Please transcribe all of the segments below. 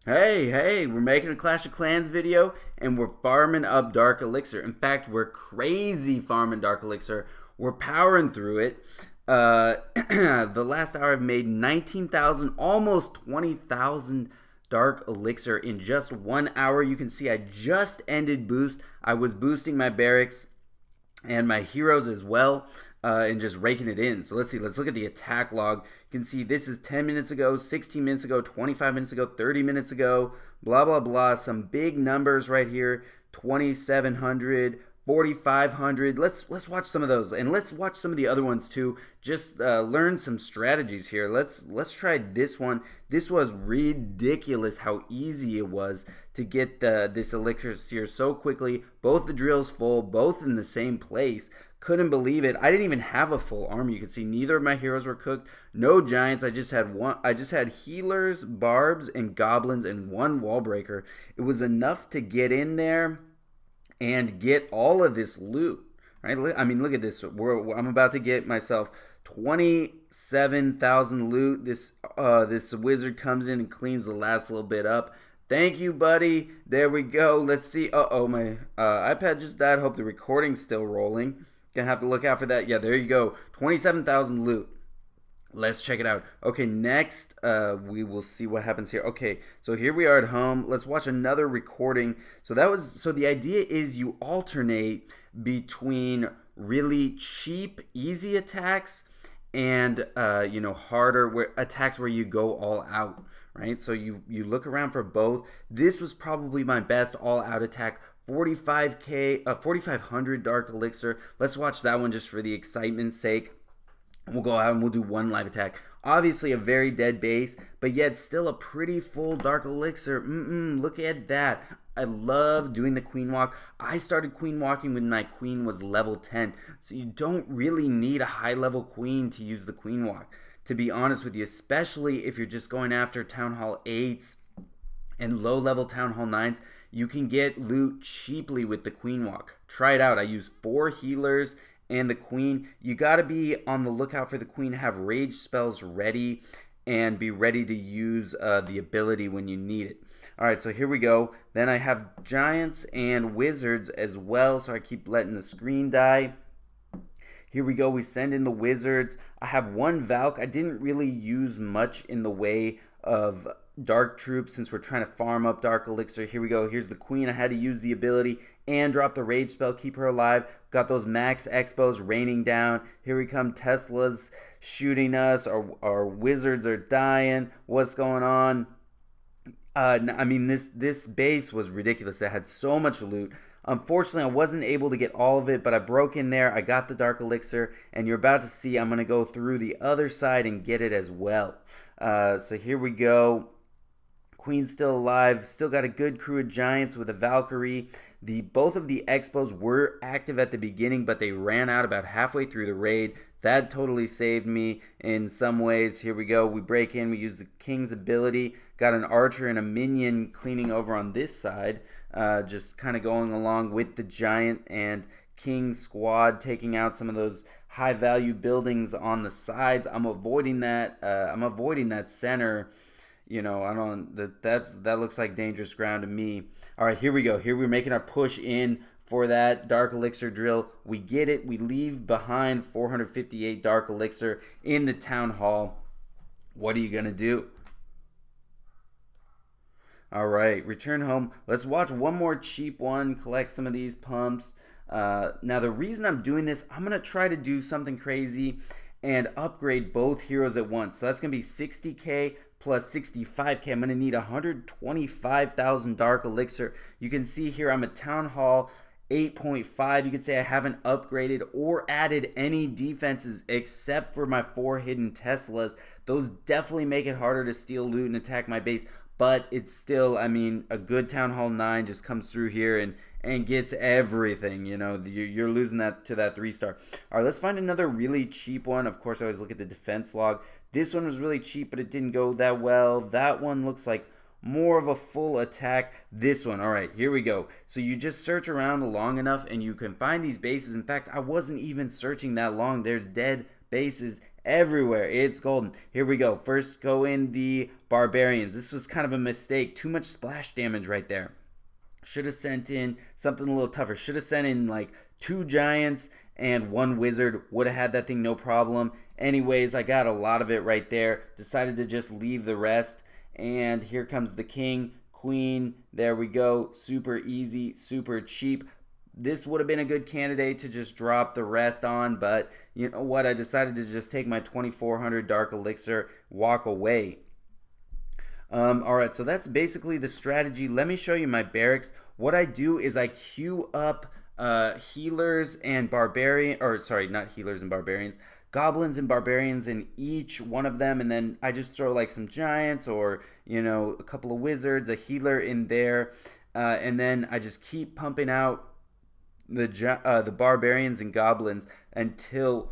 Hey, we're making a Clash of Clans video and we're farming up Dark Elixir. In fact, we're crazy farming Dark Elixir. We're powering through it. The last hour I've made 19,000, almost 20,000 Dark Elixir in just 1 hour. You can see I just ended boost. I was boosting my barracks and my heroes as well, and just raking it in. So let's see, let's look at the attack log. You can see this is 10 minutes ago, 16 minutes ago, 25 minutes ago, 30 minutes ago, blah, blah, blah. Some big numbers right here, 2,700, 4,500. Let's watch some of those, and let's watch some of the other ones too. Just learn some strategies here. Let's try this one. This was ridiculous how easy it was to get this elixir so quickly. Both the drills full, both in the same place. Couldn't believe it. I didn't even have a full army. You can see neither of my heroes were cooked. No giants. I just had one. I just had healers, barbs, and goblins, and one wall breaker. It was enough to get in there and get all of this loot, right? I mean, look at this. I'm about to get myself 27,000 loot. This wizard comes in and cleans the last little bit up. Thank you, buddy. There we go. Let's see. Uh-oh, my iPad just died. Hope the recording's still rolling. Gonna have to look out for that. Yeah, there you go. 27,000 loot. Let's check it out. Okay, next we will see what happens here. Okay, so here we are at home. Let's watch another recording. So the idea is you alternate between really cheap, easy attacks and harder attacks where you go all out, right? So you look around for both. This was probably my best all out attack. 4,500 Dark Elixir. Let's watch that one just for the excitement's sake. We'll go out and we'll do one live attack. Obviously a very dead base, but yet still a pretty full Dark Elixir. Look at that. I love doing the queen walk. I started queen walking when my queen was level 10. So you don't really need a high level queen to use the queen walk, to be honest with you, especially if you're just going after Town Hall 8s and low level Town Hall 9s. You can get loot cheaply with the queen walk. Try it out. I use 4 healers and the queen. You got to be on the lookout for the queen. Have rage spells ready and be ready to use the ability when you need it. Alright, so here we go. Then I have giants and wizards as well, so I keep letting the screen die. Here we go. We send in the wizards. I have one Valk. I didn't really use much in the way of dark troops since we're trying to farm up Dark Elixir. Here we go. Here's the queen. I had to use the ability and drop the rage spell, keep her alive. Got those max expos raining down. Here we come. Tesla's shooting us. Our wizards are dying. What's going on? I mean, this base was ridiculous. It had so much loot. Unfortunately, I wasn't able to get all of it, but I broke in there. I got the Dark Elixir, and you're about to see I'm going to go through the other side and get it as well. So here we go. Queen's still alive. Still got a good crew of giants with a Valkyrie. Both of the expos were active at the beginning, but they ran out about halfway through the raid. That totally saved me in some ways. Here we go. We break in. We use the king's ability. Got an archer and a minion cleaning over on this side. Just kind of going along with the giant and king squad, taking out some of those high value buildings on the sides. I'm avoiding that. I'm avoiding that center. You know, that looks like dangerous ground to me. All right, here we go. Here we're making our push in for that Dark Elixir drill. We get it. We leave behind 458 Dark Elixir in the town hall. What are you gonna do? All right, return home. Let's watch one more cheap one. Collect some of these pumps. Now the reason I'm doing this, I'm gonna try to do something crazy and upgrade both heroes at once. So that's gonna be 60k plus 65k. I'm going to need 125,000 Dark Elixir. You can see here I'm at Town Hall 8.5. You can say I haven't upgraded or added any defenses except for my 4 hidden Teslas. Those definitely make it harder to steal loot and attack my base. But it's still, I mean, a good Town Hall 9 just comes through here and gets everything. You know, you're losing that to that 3-star. All right, let's find another really cheap one. Of course, I always look at the defense log. This one was really cheap, but it didn't go that well. That one looks like more of a full attack. This one, all right, here we go. So you just search around long enough and you can find these bases. In fact, I wasn't even searching that long. There's dead bases everywhere. It's golden. Here we go. First go in the barbarians. This was kind of a mistake. Too much splash damage right there. Should have sent in something a little tougher. Should have sent in like 2 giants and 1 wizard. Would have had that thing no problem. Anyways, I got a lot of it right there. Decided to just leave the rest. And here comes the king, queen. There we go. Super easy, super cheap. This would have been a good candidate to just drop the rest on, but you know what? I decided to just take my 2400 Dark Elixir, walk away. Alright, so that's basically the strategy. Let me show you my barracks. What I do is I queue up healers and barbarian, or sorry, not healers and barbarians, goblins and barbarians in each one of them, and then I just throw like some giants or, you know, a couple of wizards, a healer in there, and then I just keep pumping out the barbarians and goblins until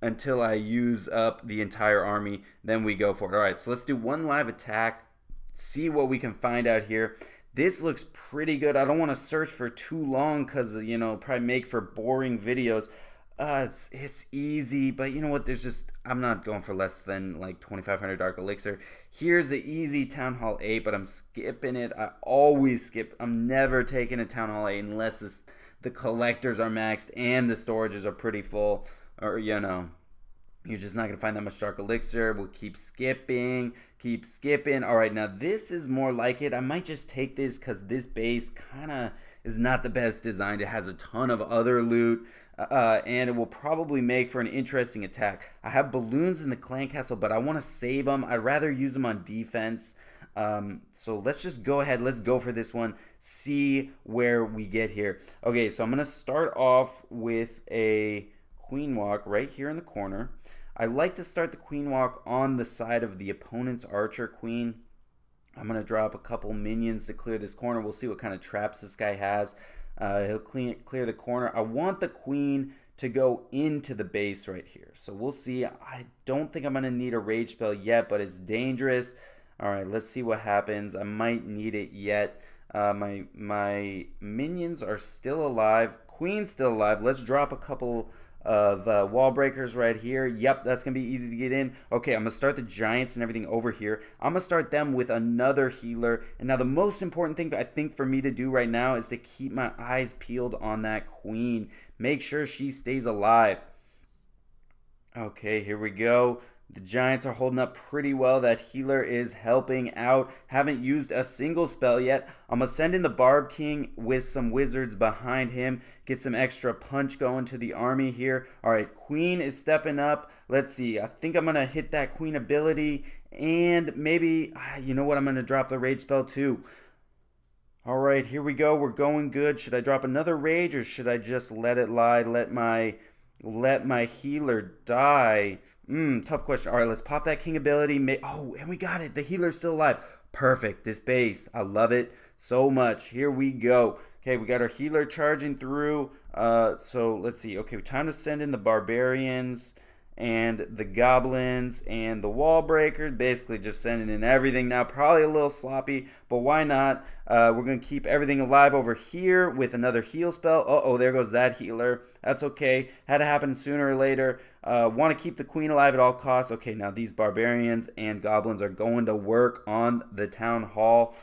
I use up the entire army. Then we go for it. All right, so let's do one live attack, see what we can find out here. This looks pretty good. I don't want to search for too long because, you know, probably make for boring videos. It's easy, but you know what? I'm not going for less than like 2500 Dark Elixir. Here's the easy Town Hall 8, but I'm skipping it. I always skip. I'm never taking a Town Hall 8 unless the collectors are maxed and the storages are pretty full, or you know, you're just not gonna find that much Dark Elixir. We'll keep skipping. All right, now this is more like it. I might just take this because this base kind of is not the best designed. It has a ton of other loot, and it will probably make for an interesting attack. I have balloons in the clan castle, but I want to save them. I'd rather use them on defense. So let's just go ahead. Let's go for this one. See where we get here. Okay, so I'm going to start off with a queen walk right here in the corner. I like to start the queen walk on the side of the opponent's archer queen. I'm going to drop a couple minions to clear this corner. We'll see what kind of traps this guy has. He'll clear the corner. I want the queen to go into the base right here. So we'll see. I don't think I'm going to need a rage spell yet, but it's dangerous. All right, let's see what happens. I might need it yet. My minions are still alive. Queen's still alive. Let's drop a couple of wall breakers right here. Yep, that's gonna be easy to get in. Okay, I'm gonna start the giants and everything over here. I'm gonna start them with another healer. And now the most important thing I think for me to do right now is to keep my eyes peeled on that queen. Make sure she stays alive. Okay, here we go. The giants are holding up pretty well. That healer is helping out. Haven't used a single spell yet. I'm going to send in the Barb King with some wizards behind him. Get some extra punch going to the army here. Alright, Queen is stepping up. Let's see. I think I'm going to hit that Queen ability. And maybe, you know what? I'm going to drop the rage spell too. Alright, here we go. We're going good. Should I drop another rage or should I just let it lie? Let my healer die? Tough question. All right, let's pop that king ability. Oh, and we got it. The healer's still alive. Perfect. This base. I love it so much. Here we go. Okay, we got our healer charging through. So let's see. Okay, time to send in the barbarians and the goblins and the wall breakers. Basically just sending in everything now. Probably a little sloppy, but why not? We're going to keep everything alive over here with another heal spell. Uh-oh, there goes that healer. That's okay. Had to happen sooner or later. Want to keep the queen alive at all costs. Okay, now these barbarians and goblins are going to work on the town hall.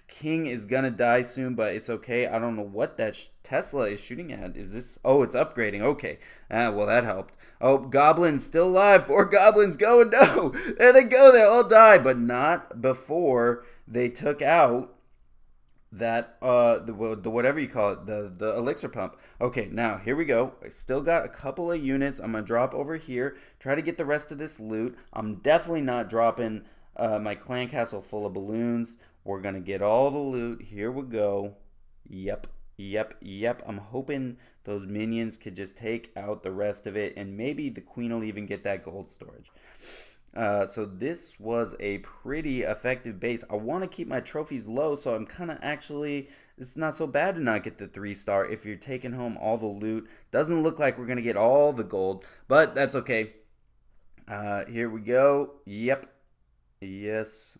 King is gonna die soon, but it's okay. I don't know what that Tesla is shooting at. Is this? Oh, it's upgrading. Okay. Well, that helped. Oh, goblins still alive. 4 goblins going. No, there they go. They all die, but not before they took out that the whatever you call it, the elixir pump. Okay, now here we go. I still got a couple of units. I'm gonna drop over here. Try to get the rest of this loot. I'm definitely not dropping my clan castle full of balloons. We're gonna get all the loot. Here we go. Yep. I'm hoping those minions could just take out the rest of it, and maybe the queen will even get that gold storage. So this was a pretty effective base. I want to keep my trophies low, so I'm kind of actually, it's not so bad to not get the 3-star if you're taking home all the loot. Doesn't look like we're gonna get all the gold, but that's okay. Here we go. Yep. Yes.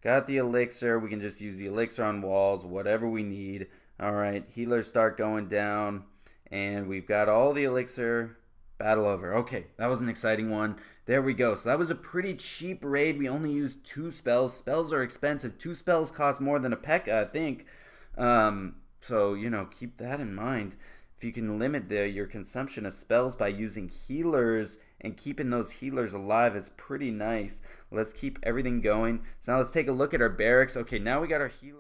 Got the elixir. We can just use the elixir on walls, whatever we need. All right, healers start going down, and we've got all the elixir. Battle over. Okay, that was an exciting one. There we go. So that was a pretty cheap raid. We only used 2 spells. Spells are expensive. 2 spells cost more than a P.E.K.K.A, I think. So, keep that in mind. If you can limit your consumption of spells by using healers and keeping those healers alive is pretty nice. Let's keep everything going. So now let's take a look at our barracks. Okay, now we got our healers.